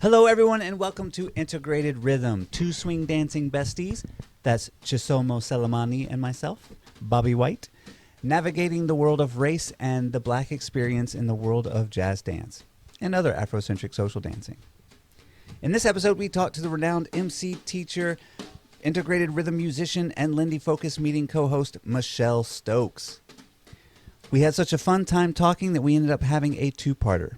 Hello, everyone, and welcome to Integrated Rhythm, two swing dancing besties. That's Chisomo Selemani and myself, Bobby White, navigating the world of race and the black experience in the world of jazz dance and other Afro-centric social dancing. In this episode, we talk to the renowned MC teacher, integrated rhythm musician, and Lindy Focus meeting co-host, Michelle Stokes. We had such a fun time talking that we ended up having a two-parter.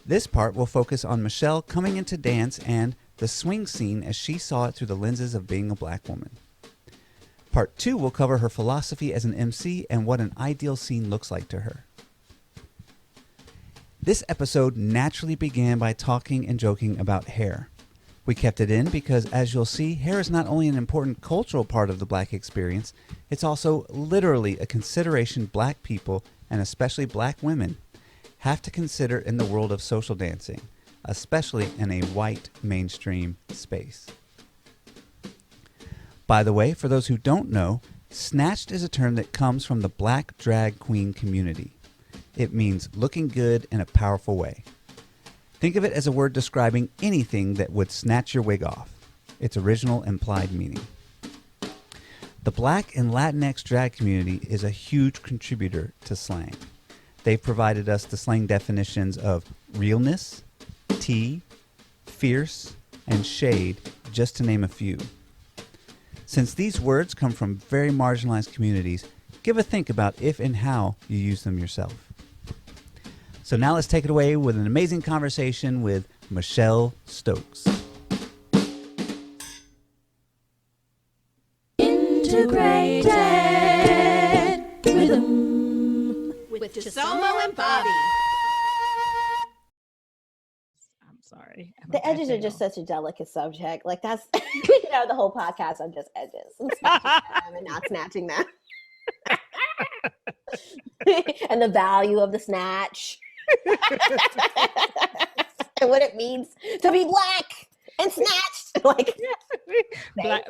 This part will focus on Michelle coming into dance and the swing scene as she saw it through the lenses of being a black woman. Part 2 will cover her philosophy as an MC and what an ideal scene looks like to her. This episode naturally began by talking and joking about hair. We kept it in because, as you'll see, hair is not only an important cultural part of the black experience, it's also literally a consideration black people, and especially black women, have to consider in the world of social dancing, especially in a white mainstream space. By the way, for those who don't know, Snatched is a term that comes from the black drag queen community. It means looking good in a powerful way. Think of it as a word describing anything that would snatch your wig off, its original implied meaning. The black and Latinx drag community is a huge contributor to slang. They've provided us the slang definitions of realness, tea, fierce, and shade, just to name a few. Since these words come from very marginalized communities, give a think about if and how you use them yourself. So now let's take it away with an amazing conversation with Michelle Stokes. Integrated Rhythm with Chisomo and Bobby. I'm sorry. The edges are just such a delicate subject. Like that's, the whole podcast on just edges and snatching them and not snatching them. And the value of the snatch. And what it means to be black and snatched. Like black,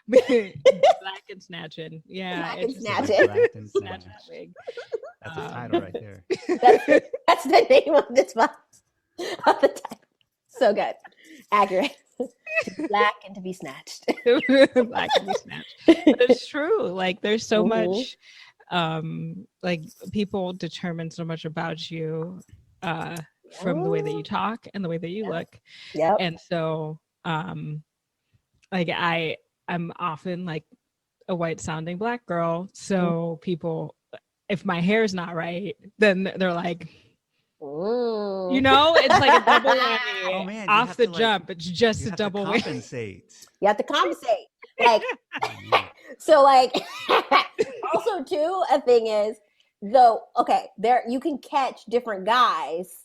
black and snatching. Yeah. Black and just snatching. Black and snatch snatched. that wig. That's a title right there. That's the name of this box. Of the title. So good. Accurate. To be black and to be snatched. Black and be snatched. But it's true. Like there's so much, like people determine so much about you from the way that you talk and the way that you look. Yep. And so like I'm often like a white sounding black girl. So people, if my hair is not right, then they're like, it's like a double whammy. Oh, man, off the jump. It's just a double whammy. Compensate. You have to compensate. Like, so like, also too, a thing is though, okay, there, you can catch different guys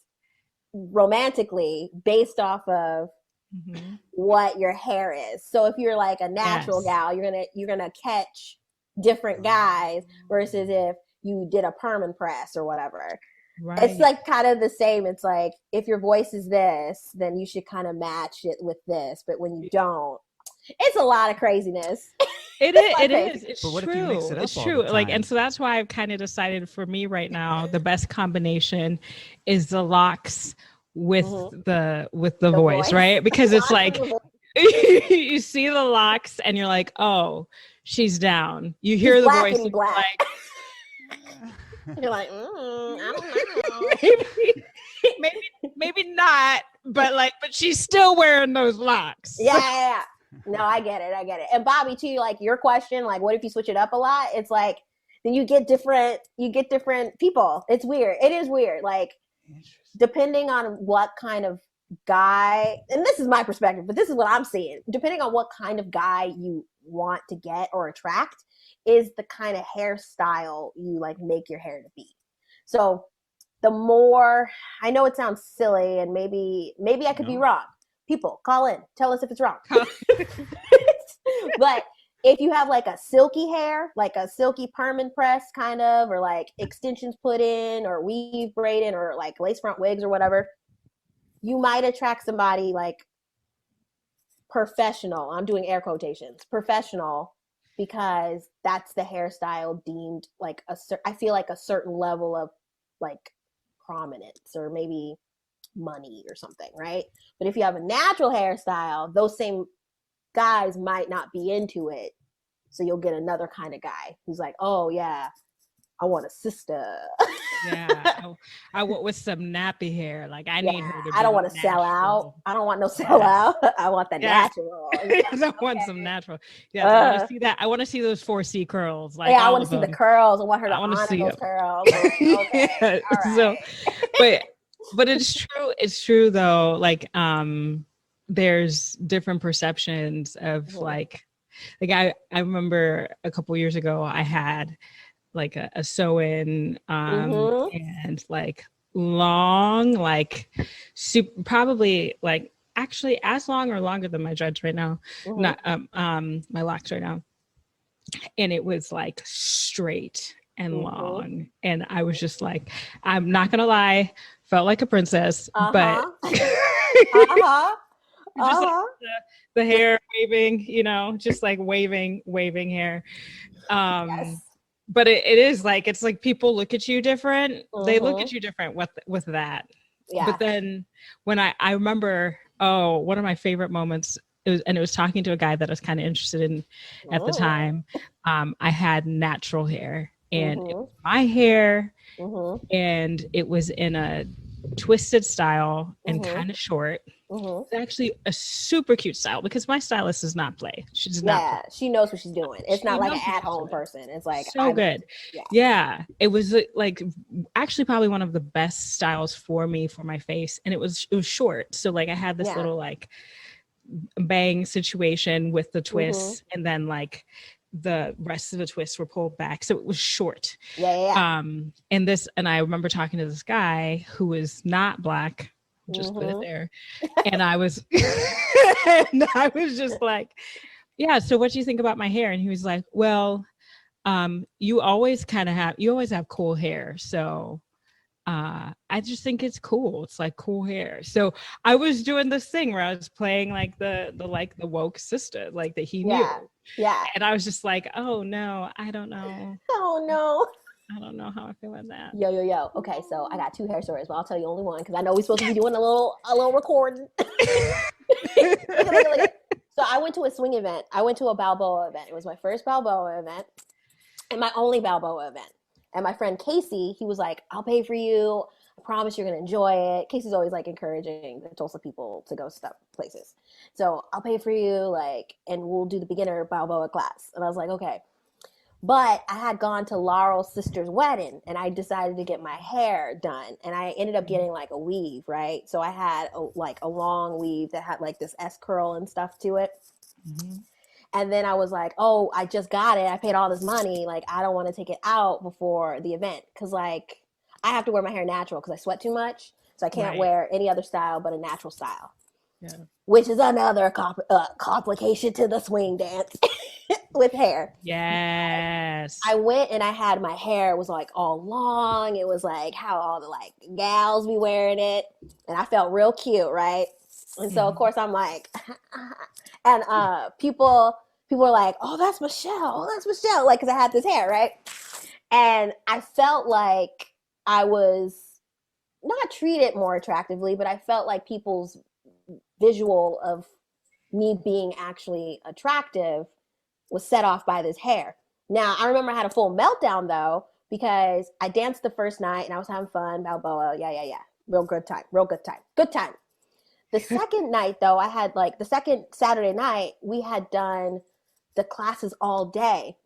romantically based off of what your hair is. So if you're like a natural gal, you're gonna catch different guys versus if you did a perm and press or whatever. Right. It's like kind of the same. It's like if your voice is this, then you should kind of match it with this. But when you don't, it's a lot of craziness. It is. It's but what true. If you mix it up it's all true. the Like, time? and so that's why I've kind of decided for me right now, the best combination is the locks with the voice, right? Because it's like you see the locks and you're like, oh, she's down. You hear the voice, and black. Like, you're like, I don't know. maybe not, but she's still wearing those locks. Yeah. No, I get it. And Bobby, too, like your question, like, what if you switch it up a lot? It's like, then you get different people. It's weird. It is weird. Like, depending on what kind of guy, and this is my perspective, but this is what I'm seeing. Depending on what kind of guy you want to get or attract is the kind of hairstyle you like make your hair to be. So the more, I know it sounds silly and maybe I could be wrong. People, call in. Tell us if it's wrong. But if you have like a silky hair, like a silky perm and press kind of, or like extensions put in or weave braided or like lace front wigs or whatever, you might attract somebody like professional. I'm doing air quotations. Professional, because that's the hairstyle deemed like I feel like a certain level of like prominence or maybe money or something, right? But if you have a natural hairstyle, those same guys might not be into it. So you'll get another kind of guy who's like, oh yeah, I want a sister. Yeah, I want with some nappy hair. Like I need her to. I don't want to sell out. I don't want no sell out. I want the natural. I want some natural. Yeah, I want to see that. I want to see those 4C curls. Like I want to see the curls. I want her to honor those curls. Okay. Yeah. All right. So, but it's true. It's true though. Like there's different perceptions of like I remember a couple years ago I had like a sew-in and like long, like super, probably like actually as long or longer than my dreads right now, not my locks right now. And it was like straight and long. And I was just like, I'm not gonna lie, felt like a princess, but just like the hair waving, you know, just like waving hair. Yes. But it is like, it's like people look at you different. They look at you different with that. Yeah. But then when I remember, one of my favorite moments, it was talking to a guy that I was kind of interested in at the time. I had natural hair and it was my hair and it was in a twisted style and kind of short. It's actually a super cute style because my stylist does not play. She does not play. She knows what she's doing. It's not like an at-home person. It's like so good. Yeah. It was like actually probably one of the best styles for me for my face, and it was short. So like I had this little like bang situation with the twists, and then like the rest of the twists were pulled back, so it was short. And I remember talking to this guy who was not Black, just put it there, and I was just like, yeah, so what do you think about my hair? And he was like, well, you always have cool hair, so I just think it's cool. It's like cool hair. So I was doing this thing where I was playing like the woke sister, like that he knew. Yeah. And I was just like, oh no, I don't know. Oh no. I don't know how I feel about that. Yo. Okay, so I got two hair stories, but I'll tell you only one because I know we're supposed to be doing a little recording. Look. So I went to a swing event. I went to a Balboa event. It was my first Balboa event and my only Balboa event. And my friend Casey, he was like, I'll pay for you. I promise you're going to enjoy it. Casey's always like encouraging the Tulsa people to go stuff places. So I'll pay for you, like, and we'll do the beginner Balboa class. And I was like, okay. But I had gone to Laurel's sister's wedding and I decided to get my hair done. And I ended up getting like a weave, right? So I had a long weave that had like this S curl and stuff to it. And then I was like, oh, I just got it. I paid all this money. Like, I don't want to take it out before the event. Because, like, I have to wear my hair natural because I sweat too much. So I can't wear any other style but a natural style. Yeah. Which is another complication to the swing dance with hair. Yes. I went and I had my hair was, like, all long. It was, like, how all the, like, gals be wearing it. And I felt real cute, right? And so, of course, I'm like... And people are like, oh, that's Michelle. Like, because I had this hair, right? And I felt like I was not treated more attractively, but I felt like people's visual of me being actually attractive was set off by this hair. Now, I remember I had a full meltdown, though, because I danced the first night and I was having fun, Balboa, yeah. Real good time. The second night, though, I had like the second Saturday night, we had done the classes all day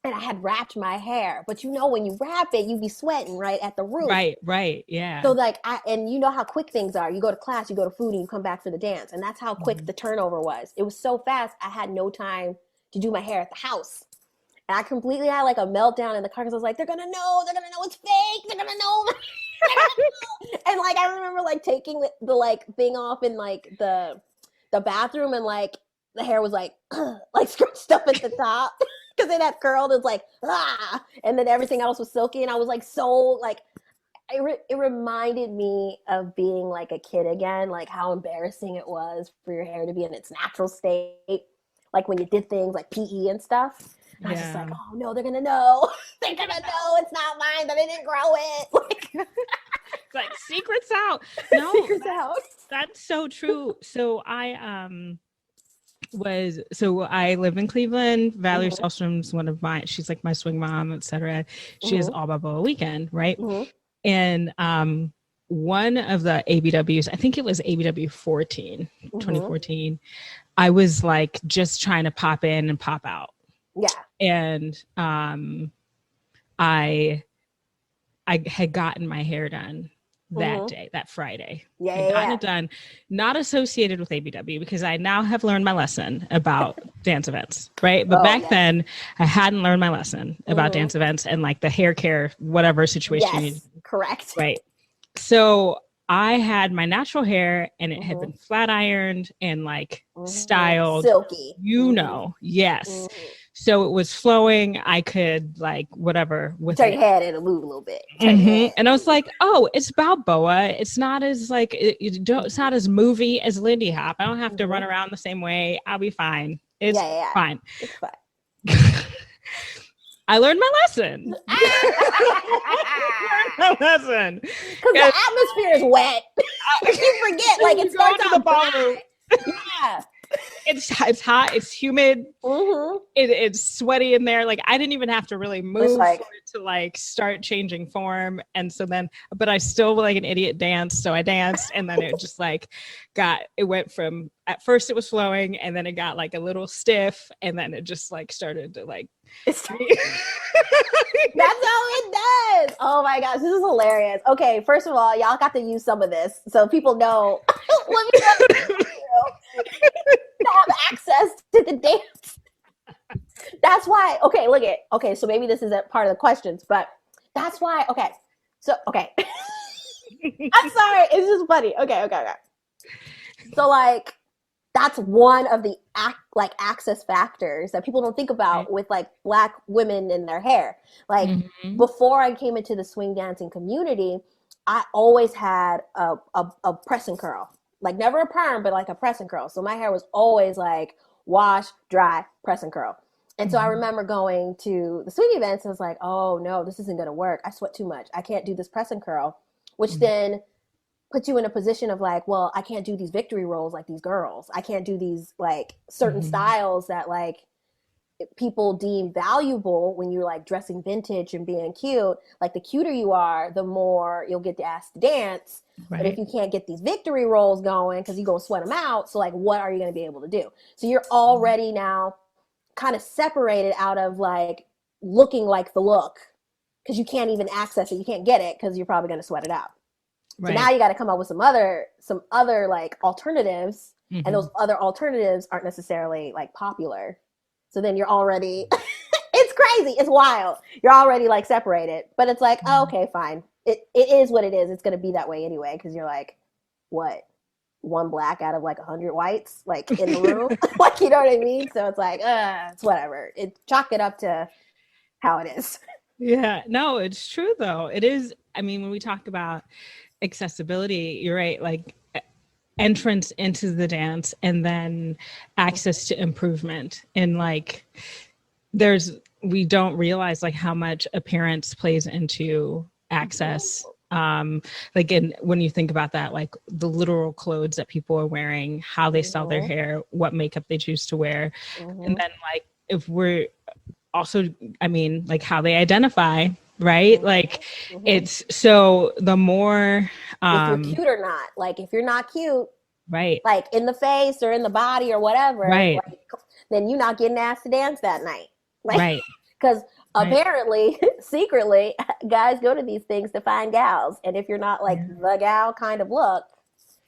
and I had wrapped my hair. But you know, when you wrap it, you be sweating right at the root. Right. Yeah. So like, and you know how quick things are. You go to class, you go to food and you come back for the dance. And that's how quick the turnover was. It was so fast. I had no time to do my hair at the house. And I completely had like a meltdown in the car because I was like, they're going to know it's fake. They're going to know. And like I remember like taking the like thing off in like the bathroom and like the hair was like like scrunched up at the top because it had curled. It's like and then everything else was silky and I was like so like it reminded me of being like a kid again, like how embarrassing it was for your hair to be in its natural state, like when you did things like PE and stuff. And I was just like, oh no, they're gonna know. They're gonna know it's not mine, that I didn't grow it. Like secrets out. No, Secrets out. that's so true. So I live in Cleveland. Valerie Selstrom's one of my, she's like my swing mom, etc. She is all Balboa Weekend, right? And one of the ABWs, I think it was ABW 2014, I was like just trying to pop in and pop out. Yeah. And I had gotten my hair done that day, that Friday. Yeah, gotten it done, not associated with ABW, because I now have learned my lesson about dance events, right? But back then, I hadn't learned my lesson about dance events and like the hair care, whatever situation. Yes, correct. Right. So I had my natural hair and it had been flat ironed and like styled. Silky. Yes. So it was flowing. I could like whatever with turn your head and move a little bit. And I was like, oh, it's Balboa. It's not as like it's not as movie as Lindy Hop. I don't have to run around the same way. I'll be fine. It's fine. It's fine. I learned my lesson. Because the atmosphere is wet. You forget, like it starts out ballroom. Yeah. It's hot. It's humid. It's sweaty in there. Like I didn't even have to really move for it to like start changing form. And so then, but I still like an idiot danced. So I danced, and then it just like it went from, at first it was flowing, and then it got like a little stiff, and then it just like started to like. That's how it does. Oh my gosh, this is hilarious. Okay, first of all, y'all got to use some of this so people know. Let me know. To have access to the dance. That's why. Okay, look at. Okay, so maybe this isn't part of the questions, but that's why. Okay, so okay. I'm sorry. It's just funny. Okay. So like, that's one of the access factors that people don't think about with like Black women in their hair. Like before I came into the swing dancing community, I always had a press and curl. Like never a perm, but like a press and curl. So my hair was always like wash, dry, press and curl. And so I remember going to the swing events and I was like, oh no, this isn't going to work. I sweat too much. I can't do this press and curl, which then puts you in a position of like, well, I can't do these victory rolls like these girls. I can't do these like certain styles that like people deem valuable when you're like dressing vintage and being cute. Like the cuter you are, the more you'll get to ask to dance. Right. But if you can't get these victory rolls going, because you're going to sweat them out, so like what are you going to be able to do? So you're already now kind of separated out of like looking like the look, because you can't even access it. You can't get it because you're probably going to sweat it out. Right. So now you got to come up with some other like alternatives, and those other alternatives aren't necessarily like popular. So then you're already, it's crazy. It's wild. You're already like separated, but it's like, oh, okay, fine. It is what it is. It's going to be that way anyway. Cause you're like, what? One Black out of like 100 whites, like in the room. Like, you know what I mean? So it's like, it's whatever. Chalk it up to how it is. Yeah, no, it's true though. It is. I mean, when we talk about accessibility, you're right. Like entrance into the dance and then access to improvement. And like, we don't realize like how much appearance plays into access. Like when you think about that, like the literal clothes that people are wearing, how they style their hair, what makeup they choose to wear. And then like, if we're also, I mean, like how they identify, right? Like it's, so the more if you're cute or not, like if you're not cute, right, like in the face or in the body or whatever, right, like, then you're not getting asked to dance that night, like, right? Because apparently, secretly, guys go to these things to find gals, and if you're not like the gal kind of look,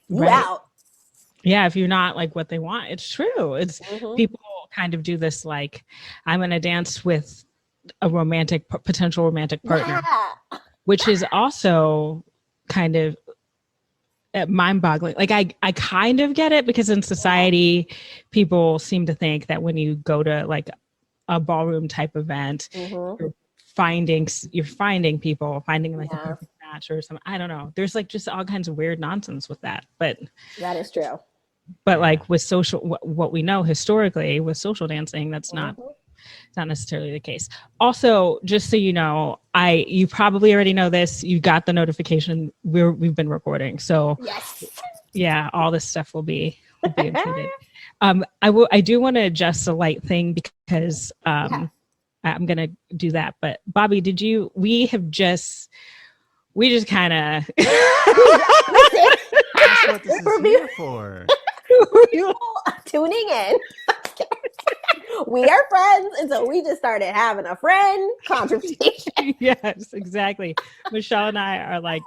you out. Yeah, if you're not like what they want, it's true. It's people kind of do this like, I'm going to dance with a potential romantic partner, which is also kind of mind-boggling. Like I kind of get it, because in society, people seem to think that when you go to like a ballroom type event, you're finding people, finding like a perfect match or something. I don't know. There's like just all kinds of weird nonsense with that, but that is true. But like with social, what we know historically with social dancing, that's not it's not necessarily the case. Also, just so you know, you probably already know this. You got the notification. We've been recording, so Yes. yeah, all this stuff will be included. I do want to adjust a light thing because I'm gonna do that. But Bobby, we just kind of That's what this is here for. Tuning in. We are friends, and so we just started having a friend conversation. Yes, exactly. Michelle and I are like,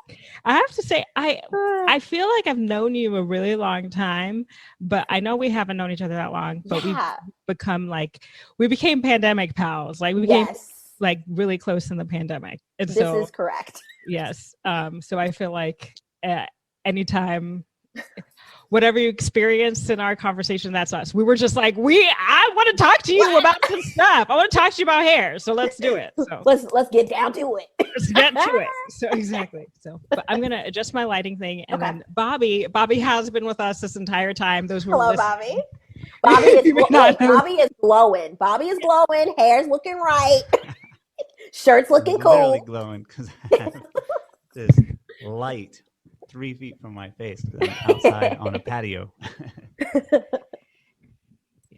I have to say, I feel like I've known you a really long time, but I know we haven't known each other that long, but we became pandemic pals. Like we became like really close in the pandemic. And this is correct. Yes. So I feel like anytime, whatever you experienced in our conversation, that's us. We were just like, I want to talk to you about some stuff. I want to talk to you about hair. So let's do it. So let's get down to it. Let's get to it. So exactly. So, but I'm going to adjust my lighting thing. And then Bobby has been with us this entire time. Hello, Bobby. Bobby is glowing. Bobby is glowing. Hair's looking right. Shirt's looking cool. Literally glowing because I have this light 3 feet from my face because I'm outside on a patio.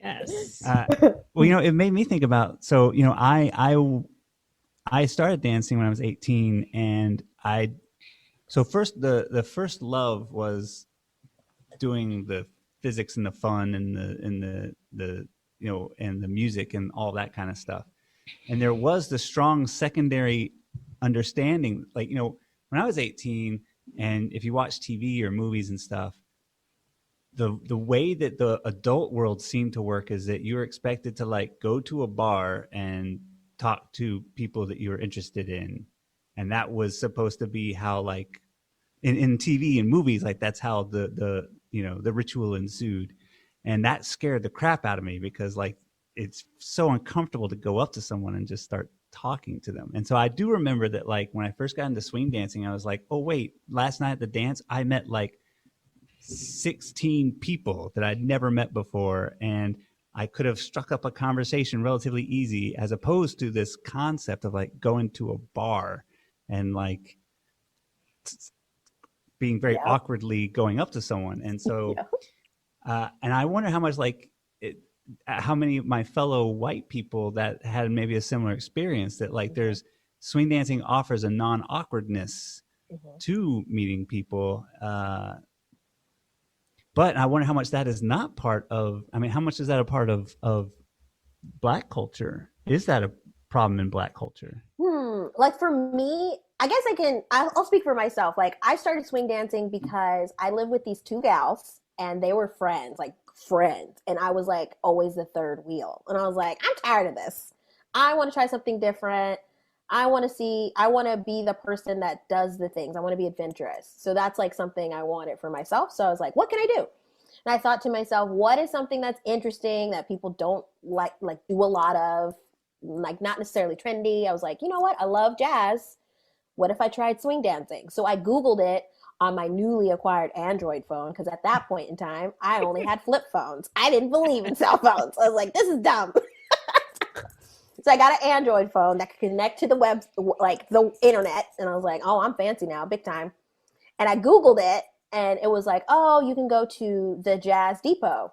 Yes. Well, it made me think about. So, I started dancing when I was 18, and first the first love was doing the physics and the fun and the and the music and all that kind of stuff. And there was the strong secondary understanding, like, when I was 18, and if you watch TV or movies and stuff, the way that the adult world seemed to work is that you're expected to like go to a bar and talk to people that you were interested in. And that was supposed to be how, like, in TV and movies, like that's how the ritual ensued. And that scared the crap out of me because, like, it's so uncomfortable to go up to someone and just start talking to them. And so I do remember that, like, when I first got into swing dancing, I was like, oh wait, last night at the dance I met like 16 people that I'd never met before, and I could have struck up a conversation relatively easy, as opposed to this concept of like going to a bar and like being very awkwardly going up to someone. And so and I wonder how much how many of my fellow white people that had maybe a similar experience, that like there's swing dancing offers a non-awkwardness to meeting people. But I wonder how much that is not part of, how much is that a part of Black culture? Is that a problem in Black culture? Like for me, I guess I'll speak for myself. Like I started swing dancing because I lived with these two gals and they were friends. And I was like always the third wheel. And I was like, I'm tired of this. I want to try something different. I want to be the person that does the things. I want to be adventurous. So that's like something I wanted for myself. So I was like, what can I do? And I thought to myself, what is something that's interesting that people don't like do a lot of, like not necessarily trendy. I was like, you know what? I love jazz. What if I tried swing dancing? So I Googled it on my newly acquired Android phone, because at that point in time, I only had flip phones. I didn't believe in cell phones. I was like, this is dumb. So I got an Android phone that could connect to the web, like the internet. And I was like, oh, I'm fancy now, big time. And I Googled it, and it was like, oh, you can go to the Jazz Depot.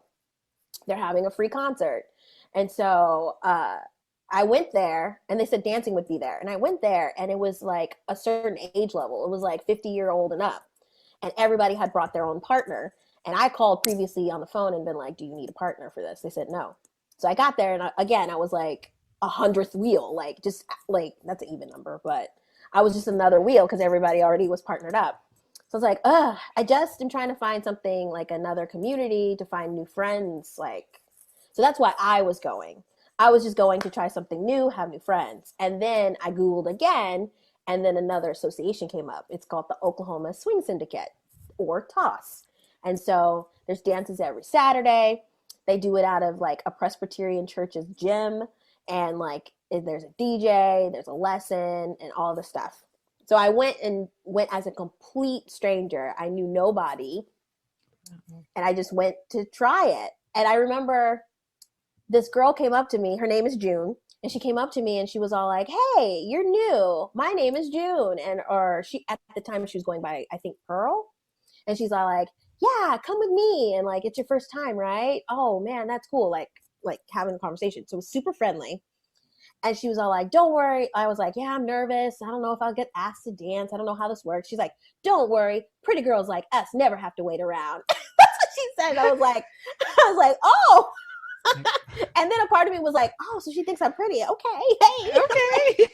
They're having a free concert. And so I went there, and they said dancing would be there. And I went there, and it was like a certain age level. It was like 50-year-old and up. And everybody had brought their own partner. And I called previously on the phone and been like, do you need a partner for this? They said no. So I got there, and I was like 100th wheel, like just like, that's an even number, but I was just another wheel because everybody already was partnered up. So I was like, I just am trying to find something, like another community, to find new friends. Like, so that's why I was going. I was just going to try something new, have new friends. And then I Googled again, and then another association came up. It's called the Oklahoma Swing Syndicate, or TOSS. And so there's dances every Saturday. They do it out of like a Presbyterian church's gym. And like, there's a DJ, there's a lesson, and all the stuff. So I went as a complete stranger. I knew nobody. And I just went to try it. And I remember this girl came up to me. Her name is June. And she came up to me and she was all like, "Hey, you're new. My name is June." And or she at the time she was going by, I think, Pearl. And she's all like, "Yeah, come with me. And like, it's your first time, right? Oh man, that's cool." Like having a conversation. So it was super friendly. And she was all like, "Don't worry." I was like, "Yeah, I'm nervous. I don't know if I'll get asked to dance. I don't know how this works." She's like, "Don't worry. Pretty girls like us never have to wait around." That's what she said. I was like, "Oh." And then a part of me was like, "Oh, so she thinks I'm pretty. Okay, hey, Okay. okay."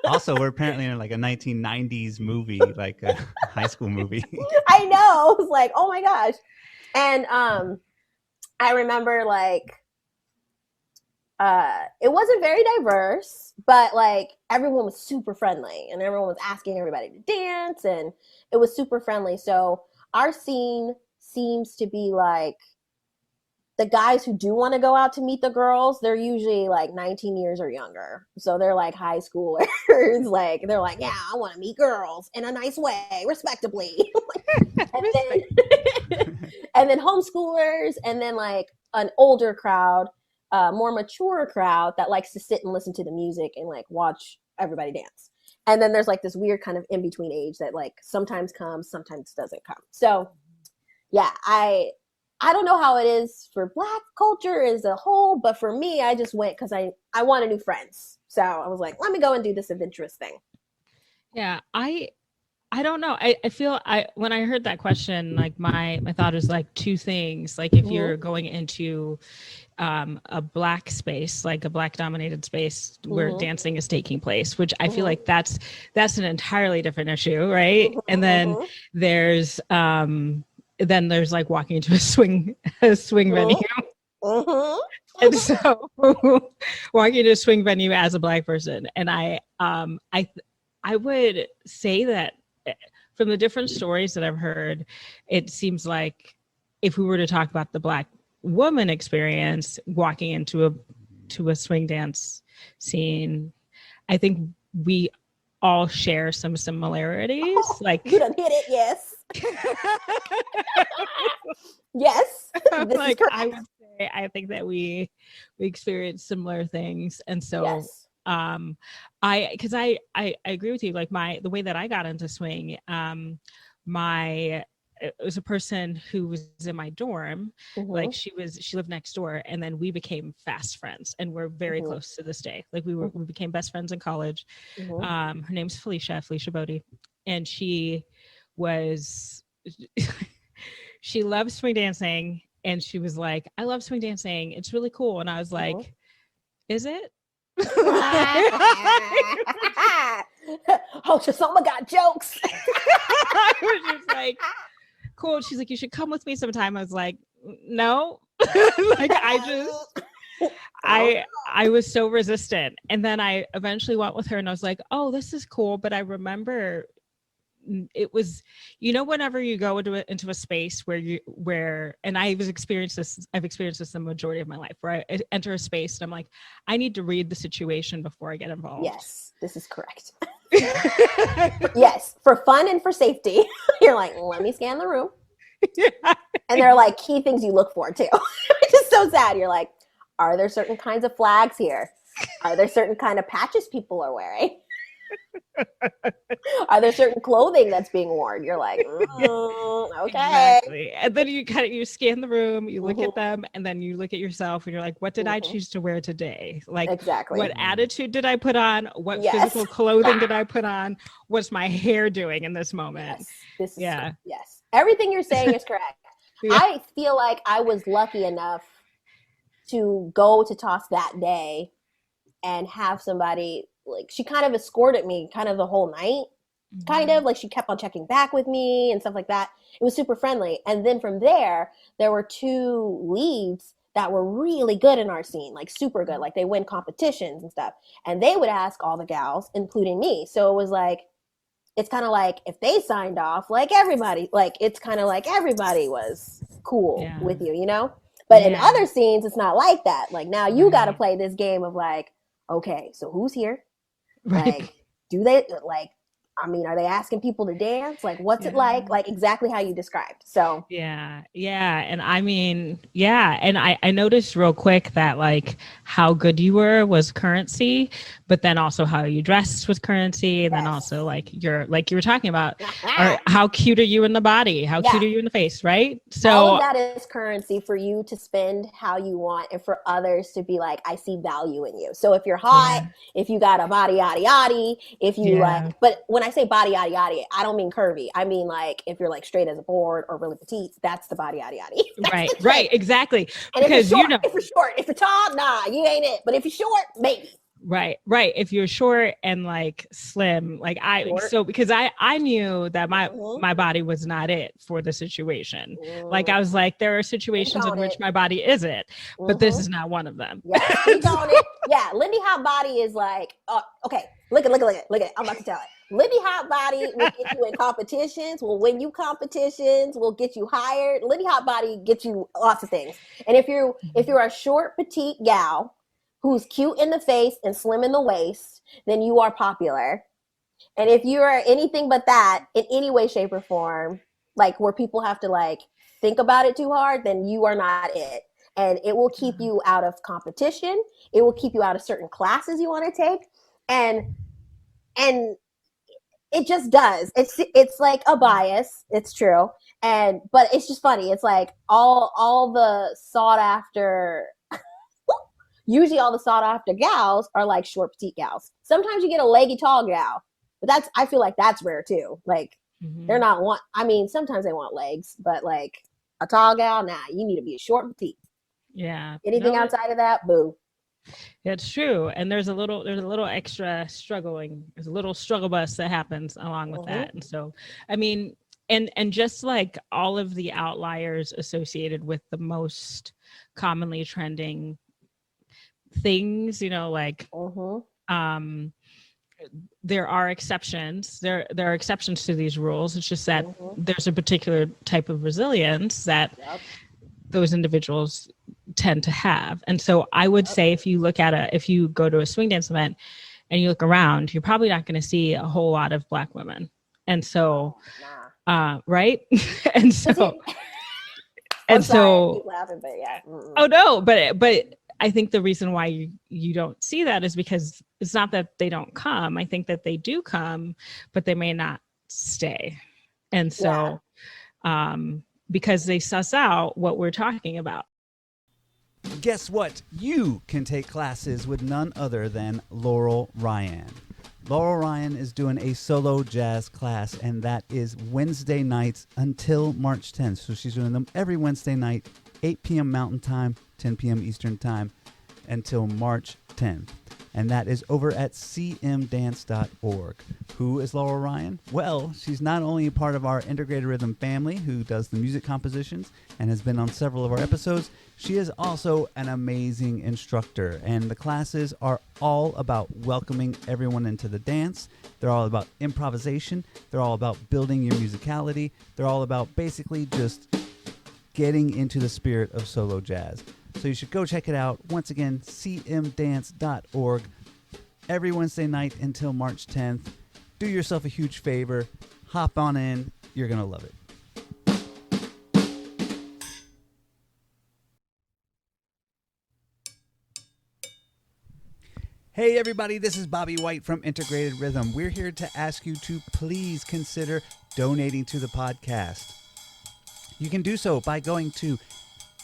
Also, we're apparently in like a 1990s movie, like a high school movie. I know. I was like, "Oh my gosh." And I remember like it wasn't very diverse, but like everyone was super friendly and everyone was asking everybody to dance and it was super friendly. So our scene seems to be like the guys who do want to go out to meet the girls, they're usually like 19 years or younger. So they're like high schoolers. Like they're like, "Yeah, I want to meet girls in a nice way, respectably." And then homeschoolers, and then like an older crowd, more mature crowd that likes to sit and listen to the music and like watch everybody dance. And then there's like this weird kind of in between age that like sometimes comes, sometimes doesn't come. So yeah, I don't know how it is for Black culture as a whole, but for me, I just went because I wanted new friends. So I was like, let me go and do this adventurous thing. Yeah, I don't know. I feel when I heard that question, like my thought is like two things. Like if you're going into a Black space, like a Black dominated space where dancing is taking place, which I feel like that's an entirely different issue, right? And then there's like walking into a swing venue. And so walking into a swing venue as a Black person. And I would say that from the different stories that I've heard, it seems like if we were to talk about the Black woman experience walking into a swing dance scene, I think we all share some similarities. Like you done hit it, yes. Yes. Like I would say, I think that we experience similar things, and so yes. I agree with you. Like the way that I got into swing, it was a person who was in my dorm. Like she lived next door, and then we became fast friends, and we're very close to this day. Like we became best friends in college. Her name's Felicia Bobby, and she loves swing dancing, and she was like, "I love swing dancing. It's really cool." And I was like, "Is it?" Oh, Chisomo got jokes. I was just like, "Cool." She's like, "You should come with me sometime." I was like, "No." Like I was so resistant. And then I eventually went with her and I was like, "Oh, this is cool." But I remember it was, whenever you go into a space and I've experienced this the majority of my life, where I enter a space and I'm like, I need to read the situation before I get involved. Yes, this is correct. Yes, for fun and for safety. You're like, let me scan the room. Yeah. And there are like key things you look for too. It's just so sad. You're like, are there certain kinds of flags here? Are there certain kind of patches people are wearing? Are there certain clothing that's being worn? You're like, okay. Exactly. And then you scan the room, you look at them, and then you look at yourself and you're like, what did I choose to wear today? Like, exactly. What attitude did I put on? What physical clothing did I put on? What's my hair doing in this moment? Yes. Yes. Everything you're saying is correct. Yeah. I feel like I was lucky enough to go to Toss that day and have somebody, like, she kind of escorted me kind of the whole night, kind of like she kept on checking back with me and stuff like that. It was super friendly. And then from there were two leads that were really good in our scene, like super good, like they win competitions and stuff. And they would ask all the gals, including me. So it was like, it's kind of like if they signed off, like everybody, like it's kind of like everybody was cool with you, But in other scenes, it's not like that. Like now you got to play this game of like, okay, so who's here? Right. Like, do they, like, I mean, are they asking people to dance? Like, what's it like? Like exactly how you described. So yeah. And I mean, yeah. And I noticed real quick that like how good you were was currency, but then also how you dressed was currency. And then also like like you were talking about, or how cute are you in the body? How cute are you in the face? Right. So all of that is currency for you to spend how you want and for others to be like, I see value in you. So if you're hot, if you got a body yaddy yaddy, if you like, but when I say body yaddy yaddy, I don't mean curvy. I mean like if you're like straight as a board or really petite, that's the body yaddy yaddy. Right, exactly. And because if you're short, if you're tall, nah, you ain't it. But if you're short, maybe. Right. If you're short and like slim, like because I knew that my body was not it for the situation. Like I was like, there are situations in which my body isn't, but this is not one of them. Yeah, Lindy Hop Body is like, okay, look at it. I'm about to tell it. Lindy Hop Body will get you in competitions, will win you competitions, will get you hired. Lindy Hop Body gets you lots of things. And if you're a short, petite gal who's cute in the face and slim in the waist, then you are popular. And if you are anything but that in any way, shape, or form, like where people have to like think about it too hard, then you are not it. And it will keep you out of competition. It will keep you out of certain classes you want to take. And it just does. It's like a bias. It's true. But it's just funny. It's like all the sought after usually all the sought after gals are like short, petite gals. Sometimes you get a leggy, tall gal, but I feel like that's rare too. Like they're not sometimes they want legs, but like a tall gal, nah, you need to be a short, petite. Yeah. Anything outside of that, boo. It's true. And there's a little extra struggling. There's a little struggle bus that happens along with that. And so, I mean, and just like all of the outliers associated with the most commonly trending things, like there are exceptions. There are exceptions to these rules. It's just that there's a particular type of resilience that those individuals tend to have. And so I would say if you go to a swing dance event and you look around, you're probably not going to see a whole lot of Black women. And so right. And so keep laughing, but yeah. Oh no, but I think the reason why you don't see that is because it's not that they don't come. I think that they do come, but they may not stay. And so because they suss out what we're talking about. Guess what? You can take classes with none other than Laurel Ryan. Laurel Ryan is doing a solo jazz class, and that is Wednesday nights until March 10th. So she's doing them every Wednesday night, 8 p.m. Mountain Time, 10 p.m. Eastern Time, until March 10th. And that is over at cmdance.org. Who is Laurel Ryan? Well, she's not only part of our Integrated Rhythm family, who does the music compositions and has been on several of our episodes, she is also an amazing instructor. And the classes are all about welcoming everyone into the dance. They're all about improvisation. They're all about building your musicality. They're all about basically just getting into the spirit of solo jazz. So you should go check it out. Once again, cmdance.org. Every Wednesday night until March 10th. Do yourself a huge favor. Hop on in. You're going to love it. Hey everybody, this is Bobby White from Integrated Rhythm. We're here to ask you to please consider donating to the podcast. You can do so by going to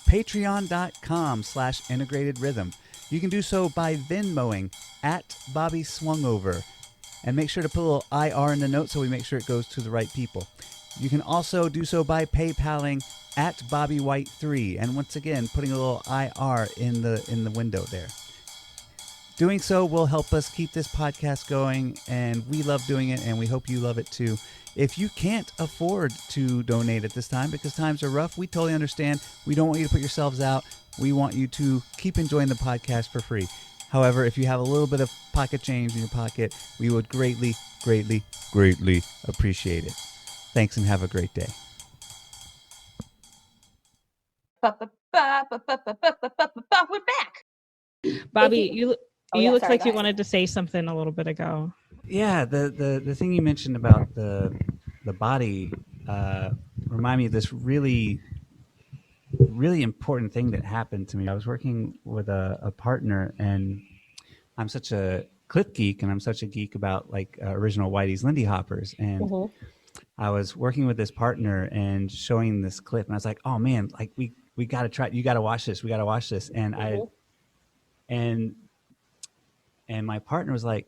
patreon.com/integratedrhythm. You can do so by Venmoing at Bobby Swungover. And make sure to put a little IR in the note so we make sure it goes to the right people. You can also do so by PayPaling at Bobby White 3. And once again, putting a little IR in the window there. Doing so will help us keep this podcast going, and we love doing it, and we hope you love it too. If you can't afford to donate at this time because times are rough, we totally understand. We don't want you to put yourselves out. We want you to keep enjoying the podcast for free. However, if you have a little bit of pocket change in your pocket, we would greatly, greatly, greatly appreciate it. Thanks and have a great day. We're back. Bobby, you look sorry, like you wanted to say something a little bit ago. Yeah, the thing you mentioned about the body remind me of this really important thing that happened to me. I was working with a partner, and I'm such a clip geek, and I'm such a geek about like original Whitey's Lindy Hoppers. And Mm-hmm. I was working with this partner and showing this clip, and I was like, "Oh man, like we got to try. You got to watch this. We got to watch this." And Mm-hmm. and and my partner was like,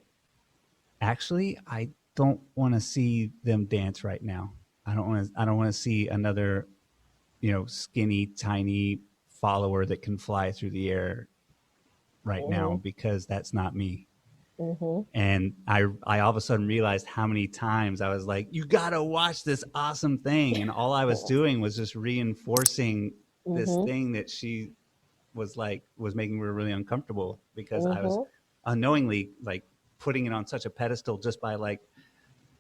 "Actually, I don't want to see them dance right now. I don't want to see another, skinny, tiny follower that can fly through the air right now, because that's not me." Mm-hmm. And I all of a sudden realized how many times I was like, "You gotta watch this awesome thing," and all I was doing was just reinforcing this Mm-hmm. thing that she was making me really uncomfortable, because I was Mm-hmm. unknowingly like putting it on such a pedestal just by like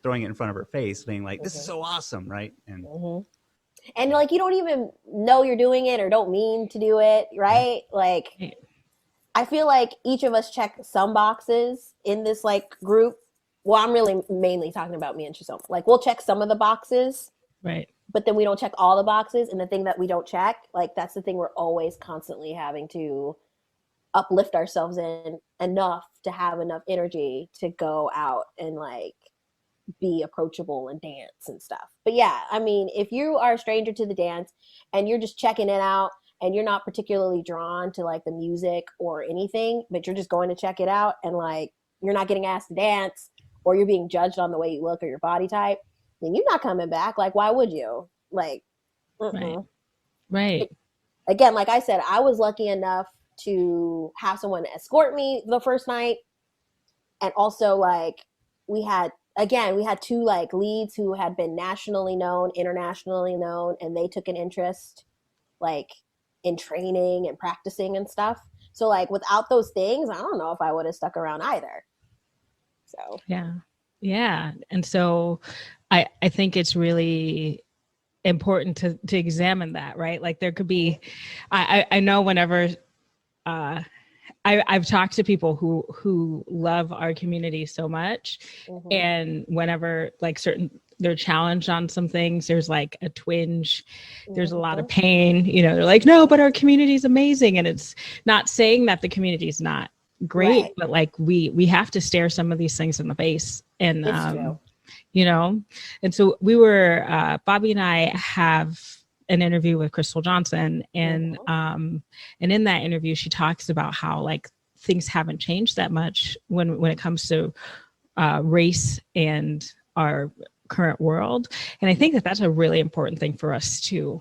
throwing it in front of her face, being like, "This is Mm-hmm. so awesome," right? And Mm-hmm. And like you don't even know you're doing it or don't mean to do it, yeah, right? Like Right. I feel like each of us check some boxes in this like group. Well, I'm really mainly talking about me and Chisomo. Like we'll check some of the boxes, Right. but then we don't check all the boxes. And the thing that we don't check, like that's the thing we're always constantly having to uplift ourselves in enough to have enough energy to go out and like be approachable and dance and stuff. But yeah, I mean, if you are a stranger to the dance and you're just checking it out and you're not particularly drawn to like the music or anything, but you're just going to check it out and like you're not getting asked to dance or you're being judged on the way you look or your body type, then you're not coming back. Like, why would you? Like, Right. mm-mm. Right. Again, like I said, I was lucky enough to have someone escort me the first night. And also like we had two like leads who had been nationally known, internationally known, and they took an interest like in training and practicing and stuff. So like without those things, I don't know if I would have stuck around either. So Yeah. Yeah. And so I think it's really important to examine that, right? Like there could be, I know whenever I've talked to people who love our community so much, mm-hmm. and whenever like they're challenged on some things, there's like a twinge, there's a lot of pain, they're like, no, but our community is amazing. And it's not saying that the community is not great, right. but like we have to stare some of these things in the face. And It's true. And so we were Bobby and I have an interview with Crystal Johnson, and and in that interview she talks about how like things haven't changed that much when it comes to race and our current world. And I think that that's a really important thing for us to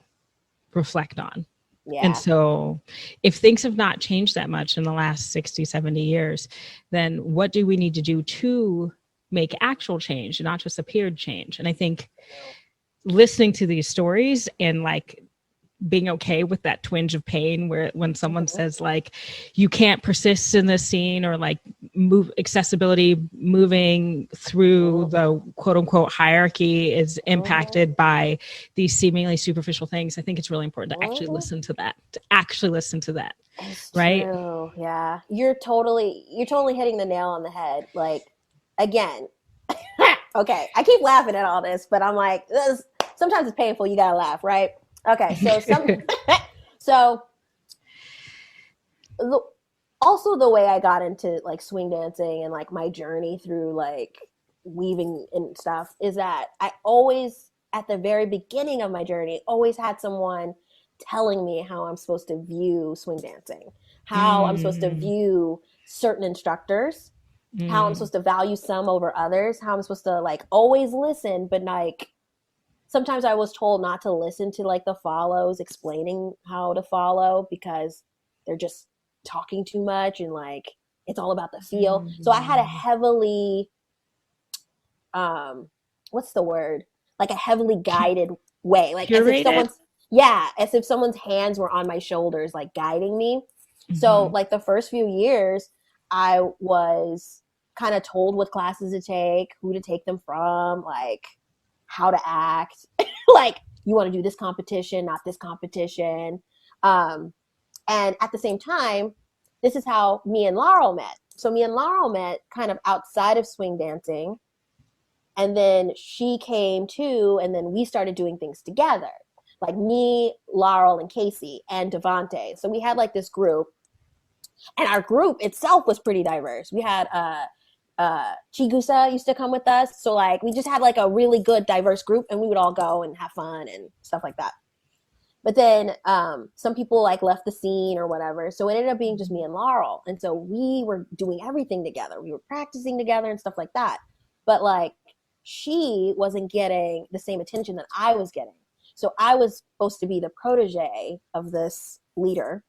reflect on. Yeah. And so if things have not changed that much in the last 60, 70 years, then what do we need to do to make actual change and not just appeared change? And I think listening to these stories and like being okay with that twinge of pain when someone says like you can't persist in this scene, or like move accessibility, moving through the quote unquote hierarchy is impacted by these seemingly superficial things. I think it's really important to actually listen to that, It's right? true. Yeah. You're totally hitting the nail on the head. Like again, okay, I keep laughing at all this, but I'm like, sometimes it's painful. You gotta laugh, right? Okay, so also the way I got into like swing dancing and like my journey through like weaving and stuff is that I always, at the very beginning of my journey, always had someone telling me how I'm supposed to view swing dancing, how I'm supposed to view certain instructors, how I'm supposed to value some over others, how I'm supposed to like always listen, but like sometimes I was told not to listen to like the follows explaining how to follow because they're just talking too much and like it's all about the feel. So I had a heavily what's the word? Like a heavily guided way. Like Curated? as if someone's hands were on my shoulders, like guiding me. So like the first few years I was kind of told what classes to take, who to take them from, like how to act. Like you want to do this competition, not this competition. And at the same time, this is how me and Laurel met. So me and Laurel met kind of outside of swing dancing. And then she came too, and then we started doing things together. Like me, Laurel, and Casey, and Devontae. So we had like this group. And our group itself was pretty diverse. We had Chigusa used to come with us. So like we just had like a really good diverse group, and we would all go and have fun and stuff like that. But then some people like left the scene or whatever. So it ended up being just me and Laurel. And so we were doing everything together. We were practicing together and stuff like that. But like she wasn't getting the same attention that I was getting. So I was supposed to be the protege of this leader.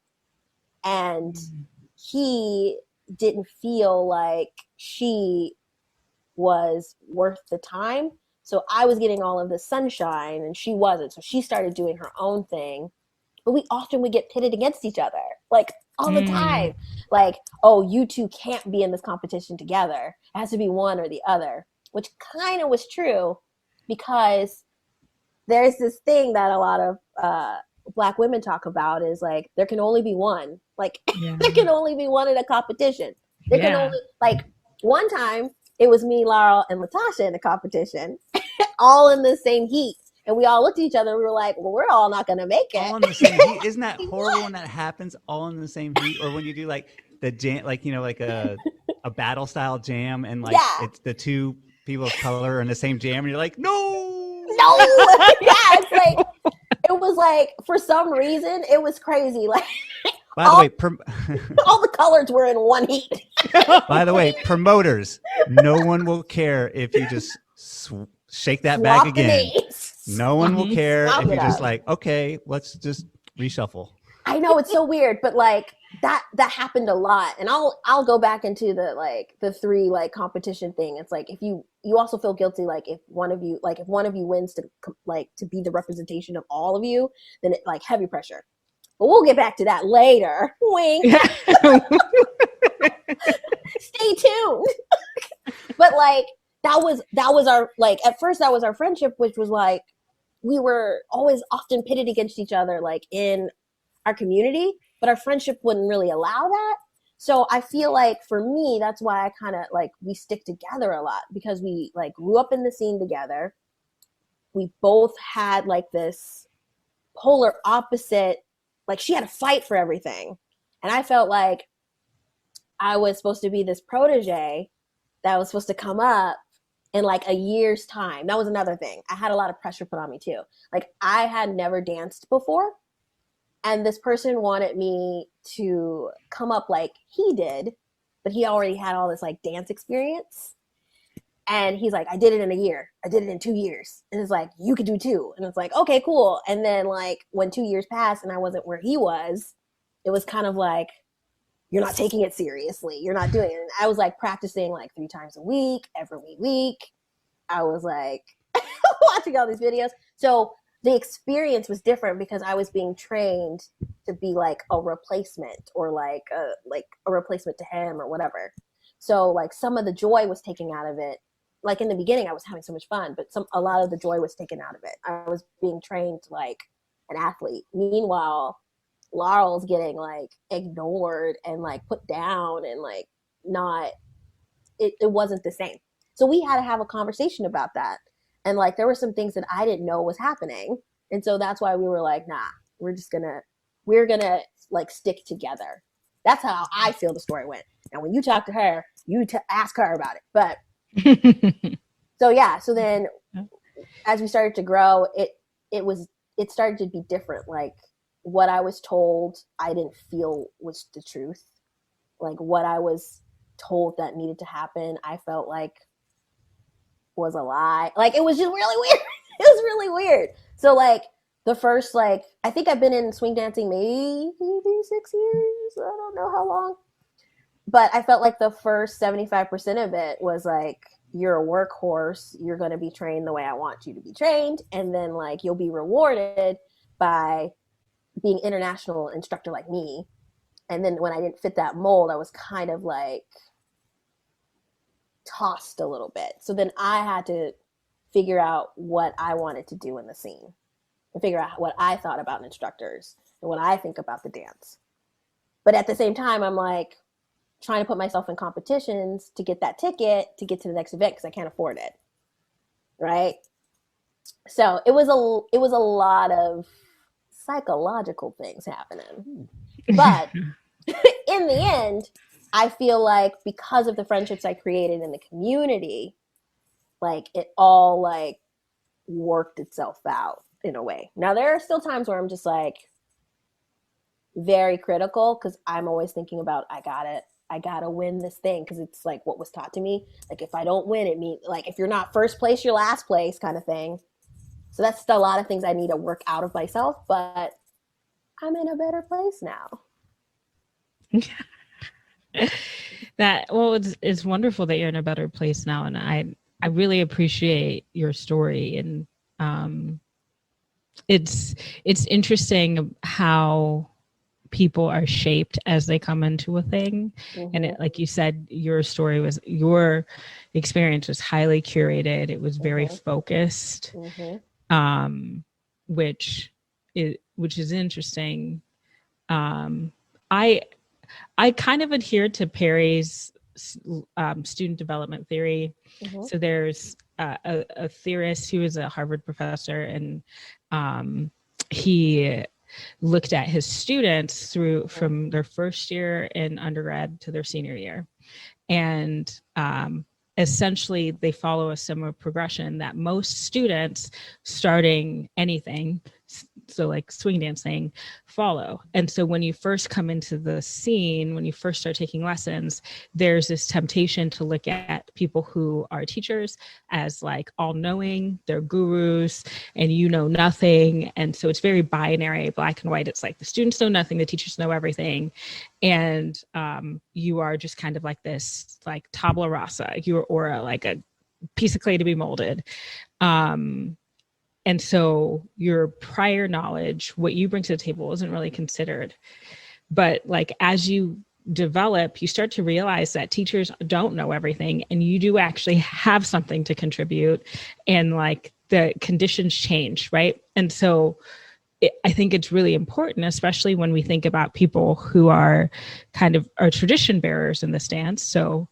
And he didn't feel like she was worth the time. So I was getting all of the sunshine and she wasn't. So she started doing her own thing. But we often would get pitted against each other, like all the time. Like, oh, you two can't be in this competition together. It has to be one or the other, which kind of was true because there's this thing that a lot of Black women talk about is like, there can only be one. Like, there can only be one in a competition. There can only, like, one time it was me, Laurel, and Latasha in the competition, all in the same heat. And we all looked at each other and we were like, well, we're all not going to make it. All in the same heat? Isn't that horrible when that happens all in the same heat? Or when you do like the jam, like, you know, like a battle style jam and like it's the two people of color in the same jam and you're like, no. It's like, it was like, for some reason, it was crazy. Like, by the way, all the colors were in one heat. By the way, promoters, no one will care if you just shake that bag again. No one will care if you're just like, okay, let's just reshuffle. I know, it's so weird, but like that happened a lot. And I'll go back into the three like competition thing. It's like, if you also feel guilty, like if one of you wins to be the representation of all of you, then it like heavy pressure. But we'll get back to that later. Wink. Stay tuned. But like that was our, like, at first that was our friendship, which was like we were always often pitted against each other like in our community, but our friendship wouldn't really allow that. So I feel like for me, that's why I kind of like, we stick together a lot because we like grew up in the scene together. We both had like this polar opposite, like she had to fight for everything. And I felt like I was supposed to be this protege that was supposed to come up in like a year's time. That was another thing. I had a lot of pressure put on me too. Like I had never danced before. And this person wanted me to come up like he did, but he already had all this like dance experience. And he's like, I did it in a year. I did it in 2 years. And it's like, you could do 2. And it's like, okay, cool. And then like when 2 years passed and I wasn't where he was, it was kind of like, you're not taking it seriously. You're not doing it. And I was like practicing like 3 times a week, every week. I was like watching all these videos. So the experience was different because I was being trained to be like a replacement or like a replacement to him or whatever. So like some of the joy was taken out of it. Like in the beginning, I was having so much fun, but a lot of the joy was taken out of it. I was being trained like an athlete. Meanwhile, Laurel's getting like ignored and like put down and like not, it wasn't the same. So we had to have a conversation about that. And like, there were some things that I didn't know was happening. And so that's why we were like, nah, we're gonna like stick together. That's how I feel the story went. Now, when you talk to her, you ask her about it. But so yeah, so then as we started to grow, it started to be different. Like what I was told, I didn't feel was the truth. Like what I was told that needed to happen, I felt like was a lie. Like it was just really weird. It was really weird. So like the first, like, I think I've been in swing dancing maybe 6 years. I don't know how long. But I felt like the first 75% of it was like, you're a workhorse. You're going to be trained the way I want you to be trained. And then like, you'll be rewarded by being international instructor like me. And then when I didn't fit that mold, I was kind of like tossed a little bit. So then I had to figure out what I wanted to do in the scene and figure out what I thought about instructors and what I think about the dance. But at the same time, I'm like trying to put myself in competitions to get that ticket to get to the next event because I can't afford it. Right. So it was a lot of psychological things happening. But in the end, I feel like because of the friendships I created in the community, like it all like worked itself out in a way. Now there are still times where I'm just like very critical because I'm always thinking about I gotta win this thing because it's like what was taught to me. Like if I don't win, it means like if you're not first place, you're last place kind of thing. So that's still a lot of things I need to work out of myself, but I'm in a better place now. It's wonderful that you're in a better place now, and I really appreciate your story, and it's interesting how people are shaped as they come into a thing. And it, like you said, your experience was highly curated. It was very focused, which is interesting. I kind of adhere to Perry's student development theory. So there's a theorist who is a Harvard professor, and he looked at his students from their first year in undergrad to their senior year. And essentially they follow a similar progression that most students starting anything, so like swing dancing, follow. And so when you first come into the scene, when you first start taking lessons, there's this temptation to look at people who are teachers as like all knowing, they're gurus, and you know nothing. And so it's very binary, black and white. It's like the students know nothing, the teachers know everything. And you are just kind of like this, like tabula rasa, or like a piece of clay to be molded. And so your prior knowledge, what you bring to the table, isn't really considered. But like as you develop, you start to realize that teachers don't know everything, and you do actually have something to contribute, and like the conditions change, right? And so I think it's really important, especially when we think about people who are kind of are tradition bearers in this dance. So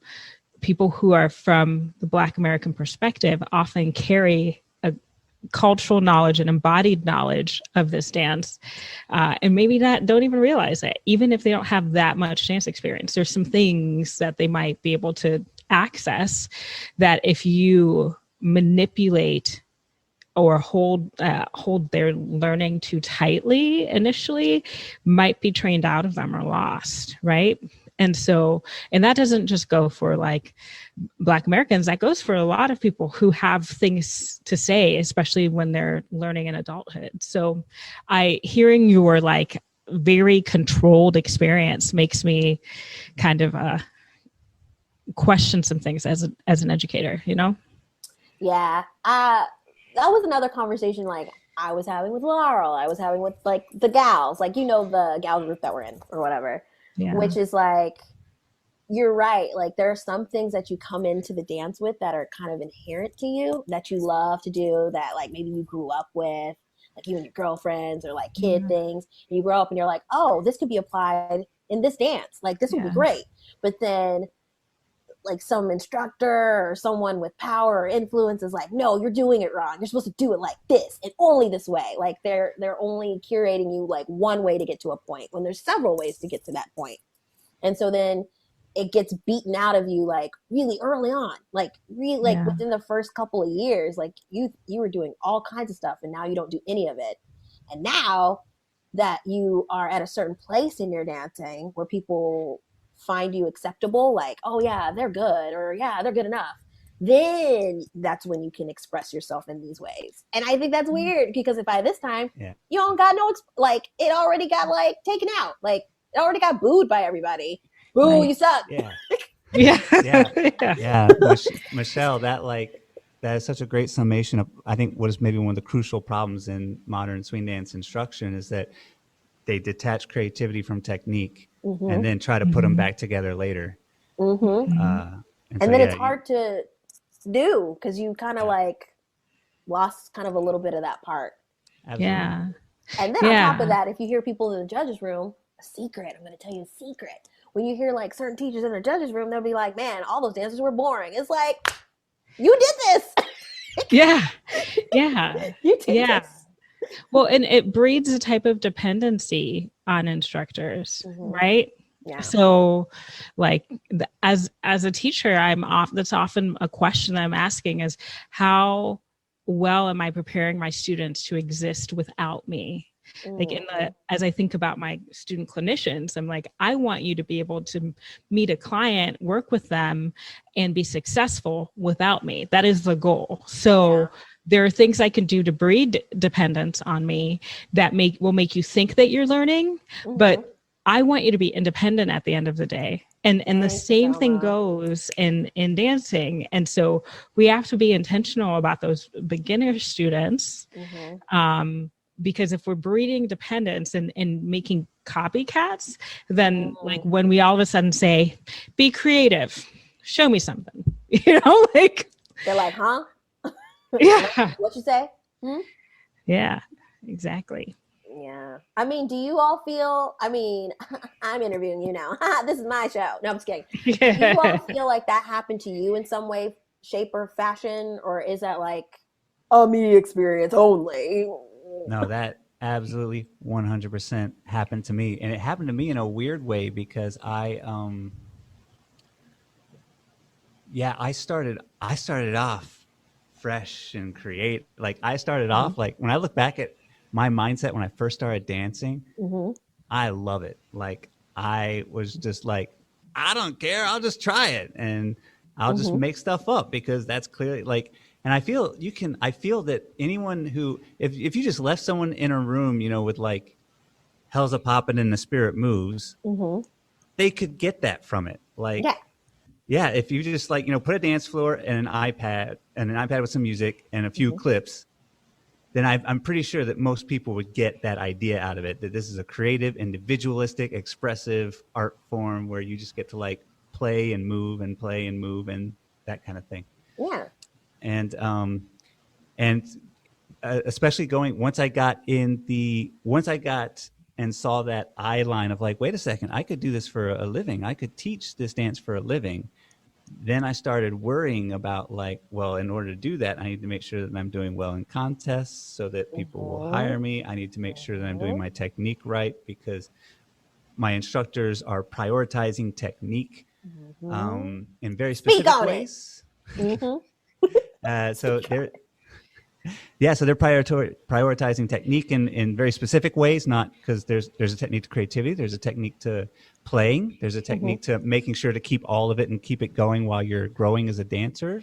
people who are from the Black American perspective often carry a cultural knowledge and embodied knowledge of this dance, and maybe don't even realize it, even if they don't have that much dance experience. There's some things that they might be able to access that if you manipulate or hold their learning too tightly initially, might be trained out of them or lost, right? And so, and that doesn't just go for like Black Americans, that goes for a lot of people who have things to say, especially when they're learning in adulthood. So hearing your like very controlled experience makes me kind of question some things as an educator, you know? Yeah. That was another conversation like I was having with Laurel. I was having with like the gals, like, you know, the gal group that we're in or whatever. Yeah. Which is like, you're right. Like there are some things that you come into the dance with that are kind of inherent to you, that you love to do, that like maybe you grew up with, like you and your girlfriends, or like kid things. And you grow up and you're like, oh, this could be applied in this dance. Like this would be great. But then like some instructor or someone with power or influence is like, no, you're doing it wrong. You're supposed to do it like this and only this way. Like they're only curating you like one way to get to a point when there's several ways to get to that point. And so then it gets beaten out of you like really early on, like really like within the first couple of years, like you were doing all kinds of stuff and now you don't do any of it. And now that you are at a certain place in your dancing where people find you acceptable, like, oh yeah, they're good, or yeah, they're good enough, then that's when you can express yourself in these ways. And I think that's weird because if by this time you don't got like it already got like taken out, like it already got booed by everybody. Boo, you suck. Michelle, that is such a great summation of, I think, what is maybe one of the crucial problems in modern swing dance instruction is that they detach creativity from technique and then try to put them back together later. And then it's hard to do because you kind of like lost kind of a little bit of that part. Absolutely. And then on top of that, if you hear people in the judges room a secret. I'm going to tell you a secret. When you hear like certain teachers in the judges room, they'll be like, man, all those dancers were boring. It's like, you did this. Yeah. Yeah. You did this. Well, and it breeds a type of dependency on instructors, right? Yeah. So like as a teacher, that's often a question I'm asking is, how well am I preparing my students to exist without me? Like as I think about my student clinicians, I'm like, I want you to be able to meet a client, work with them, and be successful without me. That is the goal. So there are things I can do to breed dependence on me that will make you think that you're learning, but I want you to be independent at the end of the day. And the same thing goes in dancing. And so we have to be intentional about those beginner students. Because if we're breeding dependence and making copycats, then like when we all of a sudden say, be creative, show me something, like they're like, huh? Yeah. What you say? Yeah, exactly. Yeah. I mean, do you all feel, I'm interviewing you now. This is my show. No, I'm just kidding. Do you all feel like that happened to you in some way, shape, or fashion? Or is that like a me experience only? No, that absolutely 100% happened to me. And it happened to me in a weird way because I started off fresh and create. Like I started off, like when I look back at my mindset when I first started dancing, I love it. Like I was just like, I don't care. I'll just try it. And I'll just make stuff up because that's clearly like, and I feel that anyone who, if you just left someone in a room, with like hell's a poppin' and the spirit moves, they could get that from it. Like, if you just like, put a dance floor and an iPad with some music and a few clips, then I'm pretty sure that most people would get that idea out of it, that this is a creative, individualistic, expressive art form where you just get to like play and move and that kind of thing. Yeah. And especially once I got and saw that eye line of like, wait a second, I could do this for a living. I could teach this dance for a living. Then I started worrying about like, well, in order to do that, I need to make sure that I'm doing well in contests so that people will hire me. I need to make sure that I'm doing my technique right because my instructors are prioritizing technique in very specific ways. So they're prioritizing technique in very specific ways, not because there's a technique to creativity, there's a technique to playing, there's a technique to making sure to keep all of it and keep it going while you're growing as a dancer.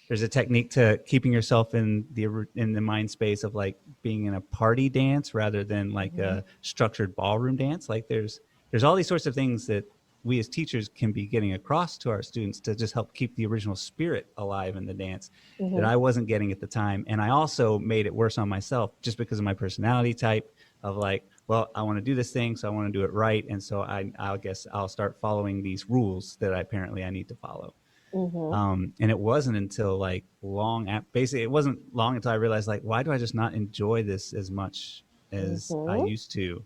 There's a technique to keeping yourself in the mind space of like being in a party dance rather than like a structured ballroom dance. Like there's all these sorts of things that we as teachers can be getting across to our students to just help keep the original spirit alive in the dance that I wasn't getting at the time. And I also made it worse on myself just because of my personality type of like, well, I want to do this thing, so I want to do it right. And so I guess I'll start following these rules that I need to follow. And it wasn't until like it wasn't long until I realized like, why do I just not enjoy this as much as I used to?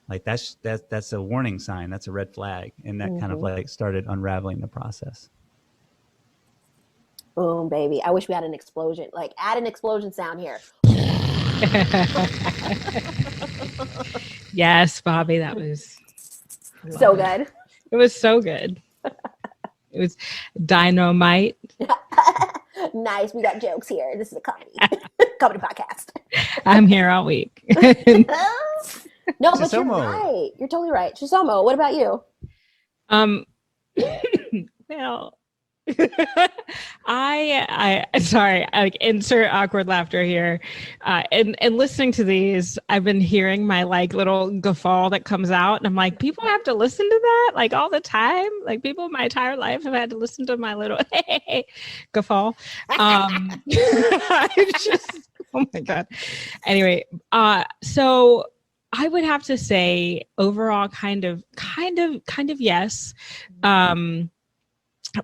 Like that's a warning sign. That's a red flag. And that kind of like started unraveling the process. Boom, baby. I wish we had an explosion. Like add an explosion sound here. Yes, Bobby, that was so good. It was so good. It was dynamite. Nice. We got jokes here. This is a comedy podcast. I'm here all week. No, but you're right. You're totally right. Chisomo, what about you? Well, I sorry, I insert awkward laughter here. And listening to these, I've been hearing my like little guffaw that comes out, and I'm like, people have to listen to that like all the time. Like people my entire life have had to listen to my little guffaw. It's just, oh my god. Anyway, so I would have to say overall, kind of yes.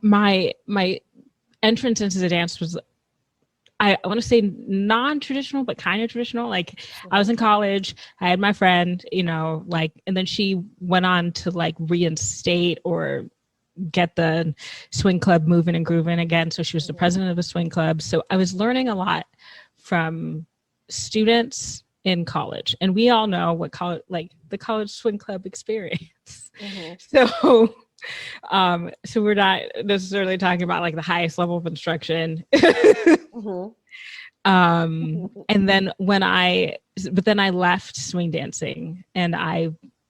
My entrance into the dance was I want to say non-traditional, but kind of traditional. Like I was in college, I had my friend, you know, like, and then she went on to like reinstate or get the swing club moving and grooving again. So she was the president of a swing club. So I was learning a lot from students in college, and we all know what college, like the college swing club experience. So so we're not necessarily talking about like the highest level of instruction. And then but then I left swing dancing and I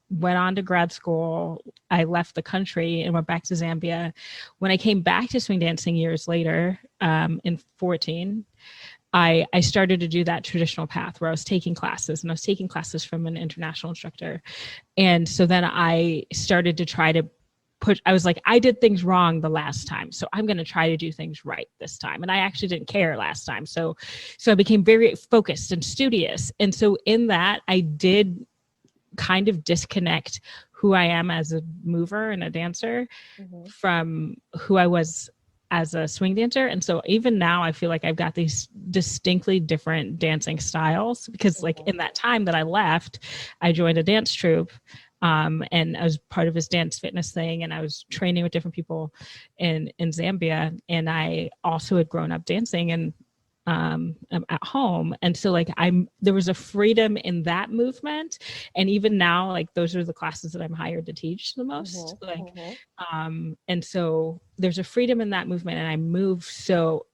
went on to grad school. I left the country and went back to Zambia. When I came back to swing dancing years later, in 14, I started to do that traditional path where I was taking classes, and I was taking classes from an international instructor. And so then I started to try to I was like, I did things wrong the last time, so I'm going to try to do things right this time. And I actually didn't care last time. So I became very focused and studious. And so in that, I did kind of disconnect who I am as a mover and a dancer from who I was as a swing dancer. And so even now I feel like I've got these distinctly different dancing styles because like in that time that I left, I joined a dance troupe. And I was part of this dance fitness thing, and I was training with different people in Zambia. And I also had grown up dancing and at home. And so like there was a freedom in that movement. And even now, like those are the classes that I'm hired to teach the most. And so there's a freedom in that movement, and I move so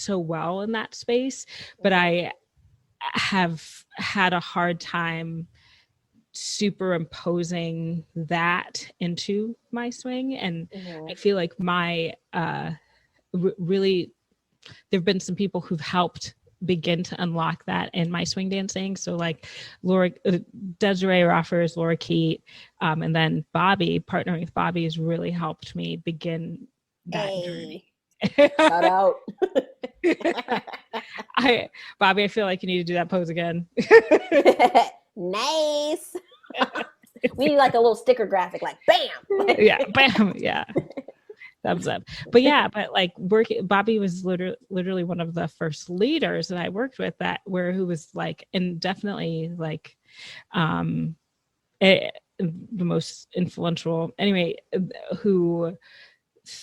well in that space, but I have had a hard time superimposing that into my swing. And I feel like my really there've been some people who've helped begin to unlock that in my swing dancing. So like Laura, Desiree Roffers, Laura Keat, and then Bobby, partnering with Bobby has really helped me begin that journey. Shout out. Bobby, I feel like you need to do that pose again. Nice. We need like a little sticker graphic, like bam. Yeah, bam. Yeah. Thumbs up. But yeah, but like Bobby was literally one of the first leaders that I worked with who was like, and definitely like the most influential anyway, who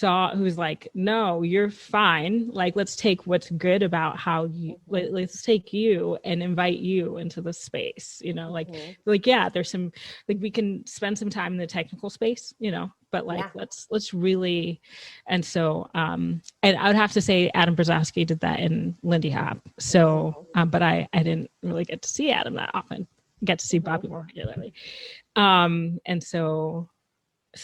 was like, no, you're fine. Like, let's take what's good about how you, let's take you and invite you into the space, you know, like, yeah, there's some, like, we can spend some time in the technical space, you know, but like, let's really, and so, and I would have to say Adam Brzezowski did that in Lindy Hop. So, but I didn't really get to see Adam that often, get to see Bobby more regularly. And so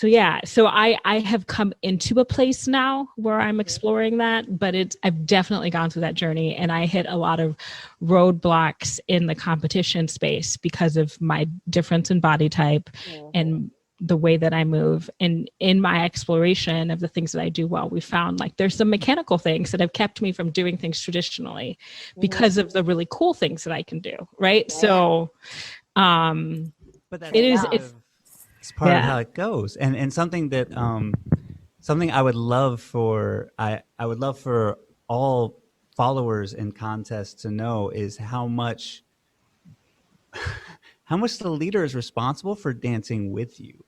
yeah, so I have come into a place now where I'm exploring that, but I've definitely gone through that journey, and I hit a lot of roadblocks in the competition space because of my difference in body type and the way that I move. And in my exploration of the things that I do well, we found like there's some mechanical things that have kept me from doing things traditionally because of the really cool things that I can do, right? So but it's part of how it goes, and something that something I would love for I would love for all followers in contests to know is how much the leader is responsible for dancing with you,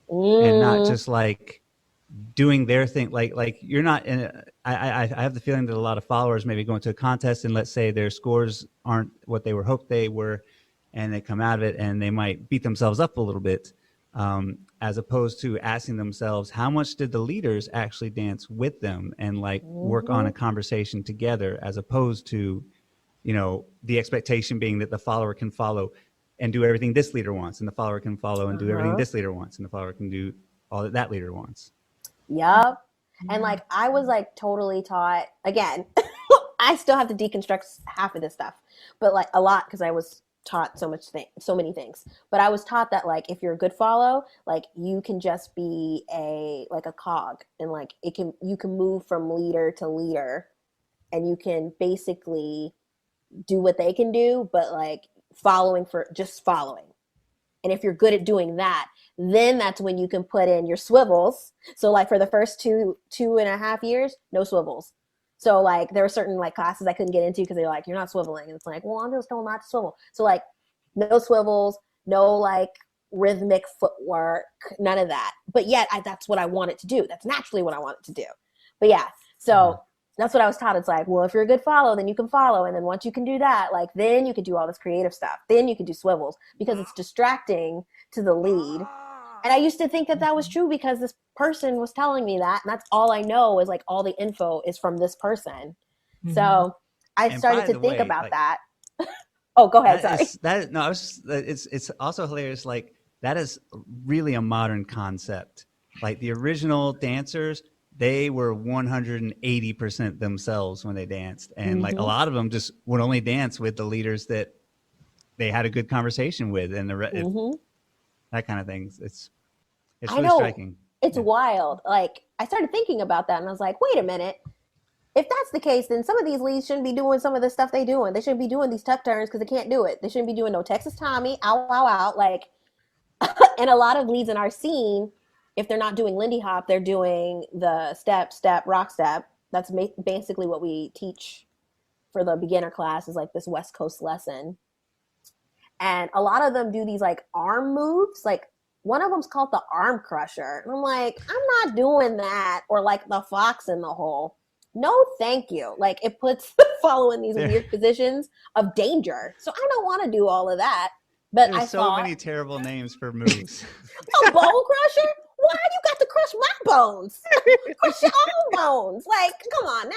and not just like doing their thing. Like you're not in I have the feeling that a lot of followers maybe go into a contest and let's say their scores aren't what they hoped they were, and they come out of it and they might beat themselves up a little bit. As opposed to asking themselves, how much did the leaders actually dance with them and like work on a conversation together, as opposed to, you know, the expectation being that the follower can follow and do everything this leader wants, and the follower can follow and do everything this leader wants, and the follower can do all that leader wants. Yup. And like, I was like totally taught, again, I still have to deconstruct half of this stuff, but like a lot, because I was taught so many things, but I was taught that like if you're a good follow, like you can just be a cog, and like you can move from leader to leader, and you can basically do what they can do, but like following for just following. And if you're good at doing that, then that's when you can put in your swivels. So like for the first two and a half years, no swivels. So like there were certain like classes I couldn't get into because they're like, you're not swiveling. And it's like, well, I'm just told not to swivel. So like no swivels, no like rhythmic footwork, none of that. But yet that's what I wanted to do. That's naturally what I wanted to do. But yeah, so that's what I was taught. It's like, well, if you're a good follow, then you can follow. And then once you can do that, like then you can do all this creative stuff. Then you can do swivels because it's distracting to the lead. And I used to think that was true because this person was telling me that. And that's all I know is like all the info is from this person. Mm-hmm. So I started to think about that. Oh, go ahead. Sorry. It's also hilarious. Like that is really a modern concept. Like the original dancers, they were 180% themselves when they danced. And like a lot of them just would only dance with the leaders that they had a good conversation with and that kind of thing. It's really striking. It's wild. Like I started thinking about that and I was like, wait a minute. If that's the case, then some of these leads shouldn't be doing some of the stuff they doing. They shouldn't be doing these tuck turns because they can't do it. They shouldn't be doing no Texas Tommy, ow, ow, ow. Like, and a lot of leads in our scene, if they're not doing Lindy Hop, they're doing the step, rock step. That's basically what we teach for the beginner class is like this West Coast lesson. And a lot of them do these like arm moves. Like one of them's called the arm crusher. And I'm like, I'm not doing that. Or like the fox in the hole. No, thank you. Like it puts the follow in these weird positions of danger. So I don't want to do all of that. But there's so many terrible names for moves. A bone crusher? Why you got to crush my bones? Crush your own bones. Like, come on now.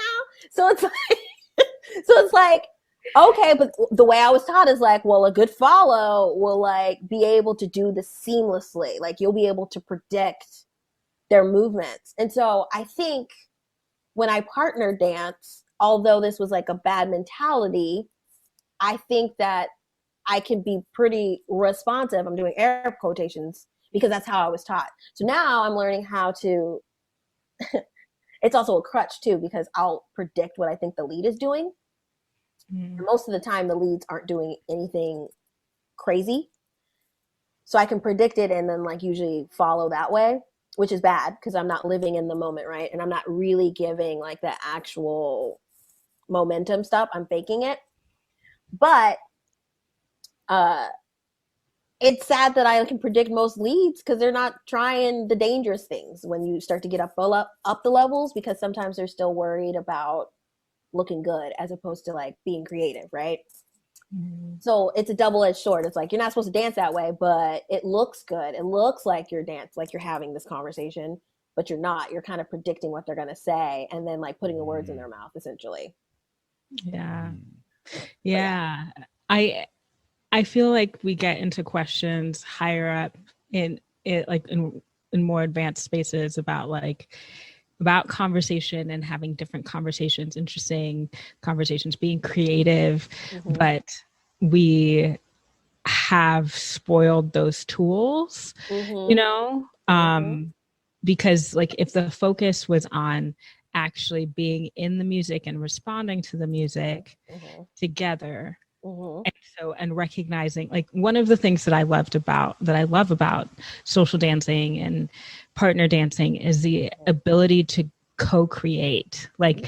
So it's like, okay, but the way I was taught is like, well, a good follow will like be able to do this seamlessly. Like you'll be able to predict their movements. And so I think when I partner dance, although this was like a bad mentality, I think that I can be pretty responsive. I'm doing air quotations because that's how I was taught. So now I'm learning how to, it's also a crutch too, because I'll predict what I think the lead is doing. And most of the time the leads aren't doing anything crazy. So I can predict it and then like usually follow that way, which is bad because I'm not living in the moment, right? And I'm not really giving like the actual momentum stuff. I'm faking it. But it's sad that I can predict most leads because they're not trying the dangerous things when you start to get up the levels, because sometimes they're still worried about looking good as opposed to like being creative, right? So it's a double-edged sword. It's like you're not supposed to dance that way, but it looks good. It looks like you're like you're having this conversation, but you're not. You're kind of predicting what they're going to say and then like putting the words in their mouth essentially. Yeah. I feel like we get into questions higher up in more advanced spaces about conversation and having different conversations, interesting conversations, being creative, but we have spoiled those tools, because like if the focus was on actually being in the music and responding to the music together, and recognizing, like, one of the things that I love about social dancing and partner dancing is the ability to co-create. Like,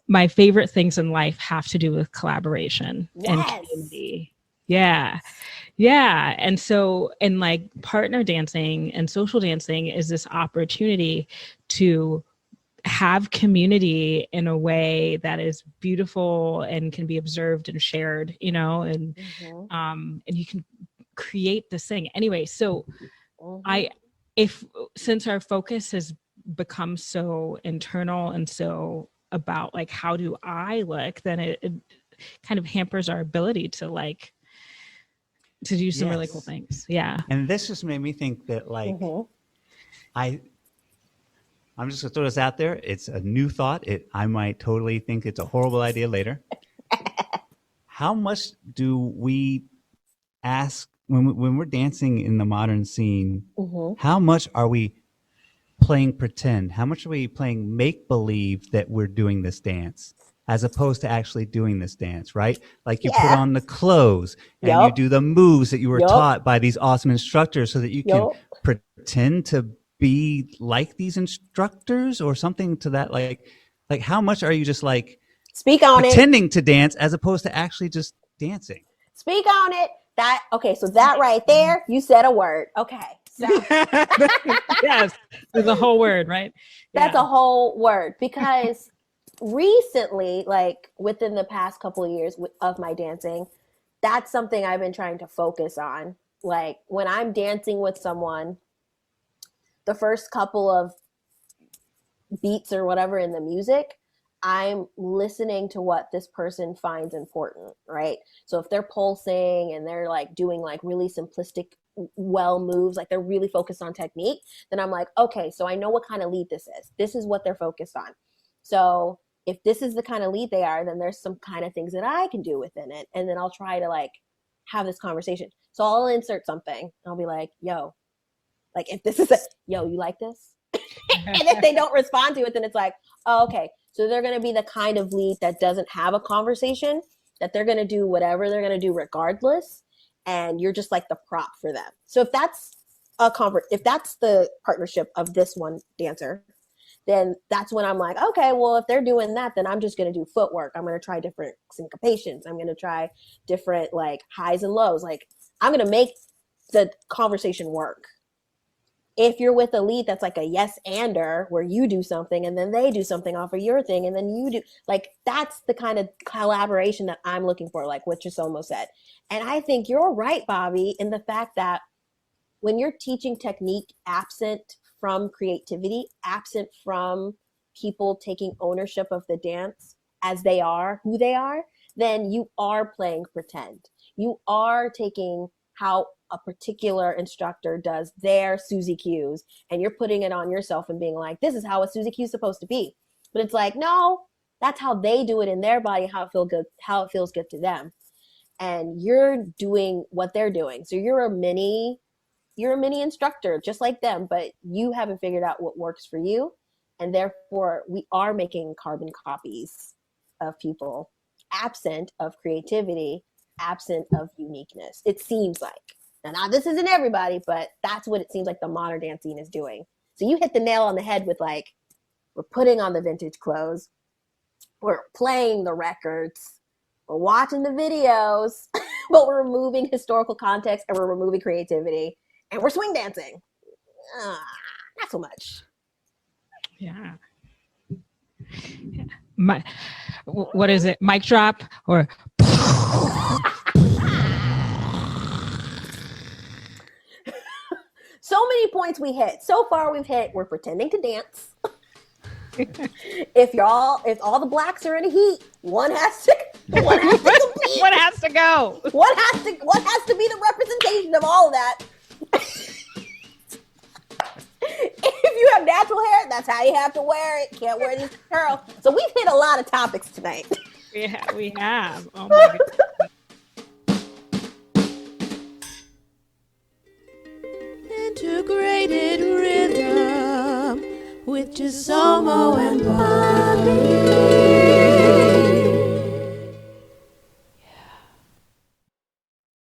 my favorite things in life have to do with collaboration and community. Yeah. And so, and like partner dancing and social dancing is this opportunity to have community in a way that is beautiful and can be observed and shared, and you can create this thing anyway. So since our focus has become so internal and so about like, how do I look, then it kind of hampers our ability to do some really cool things. Yeah. And this just made me think that like, I'm just gonna throw this out there. It's a new thought. I might totally think it's a horrible idea later. How much do we ask when we're dancing in the modern scene? How much are we playing pretend? How much are we playing make believe that we're doing this dance, as opposed to actually doing this dance? Right? Like you put on the clothes and you do the moves that you were taught by these awesome instructors, so that you can pretend to be like these instructors or something to that. Like, Like, how much are you just like speak on pretending to dance as opposed to actually just dancing? Speak on it. So that right there, you said a word. Okay. So Yes, there's a whole word, right? That's a whole word, because recently, like within the past couple of years of my dancing, that's something I've been trying to focus on. Like when I'm dancing with someone, the first couple of beats or whatever in the music, I'm listening to what this person finds important, right? So if they're pulsing and they're like doing like really simplistic well moves, like they're really focused on technique, then I'm like, okay, so I know what kind of lead this is. This is what they're focused on. So if this is the kind of lead they are, then there's some kind of things that I can do within it. And then I'll try to like have this conversation. So I'll insert something. I'll be like, yo, like if this is yo, you like this? And if they don't respond to it, then it's like, oh, okay. So they're going to be the kind of lead that doesn't have a conversation, that they're going to do whatever they're going to do regardless. And you're just like the prop for them. So if that's if that's the partnership of this one dancer, then that's when I'm like, okay, well, if they're doing that, then I'm just going to do footwork. I'm going to try different syncopations. I'm going to try different like highs and lows. Like I'm going to make the conversation work. If you're with a lead that's like a yes-ander, where you do something and then they do something off of your thing and then you do, like that's the kind of collaboration that I'm looking for, like what Chisomo said. And I think you're right, Bobby, in the fact that when you're teaching technique absent from creativity, absent from people taking ownership of the dance as they are, who they are, then you are playing pretend. You are taking how a particular instructor does their Susie Q's and you're putting it on yourself and being like, this is how a Susie Q is supposed to be. But it's like, no, that's how they do it in their body, how it feels good to them. And you're doing what they're doing. So you're a mini instructor just like them, but you haven't figured out what works for you. And therefore we are making carbon copies of people, absent of creativity, absent of uniqueness. It seems like. Now this isn't everybody, but that's what it seems like the modern dance scene is doing. So you hit the nail on the head with like, we're putting on the vintage clothes, we're playing the records, we're watching the videos, but we're removing historical context and we're removing creativity and we're swing dancing. Not so much. Yeah. What is it? Mic drop or so many points we hit. So far we've hit, we're pretending to dance. If all the blacks are in a heat, one has to compete. one has to go. One has to be the representation of all of that. If you have natural hair, that's how you have to wear it. Can't wear these curls. So we've hit a lot of topics tonight. We have. Oh my goodness. Integrated rhythm with Chisomo and Bobby.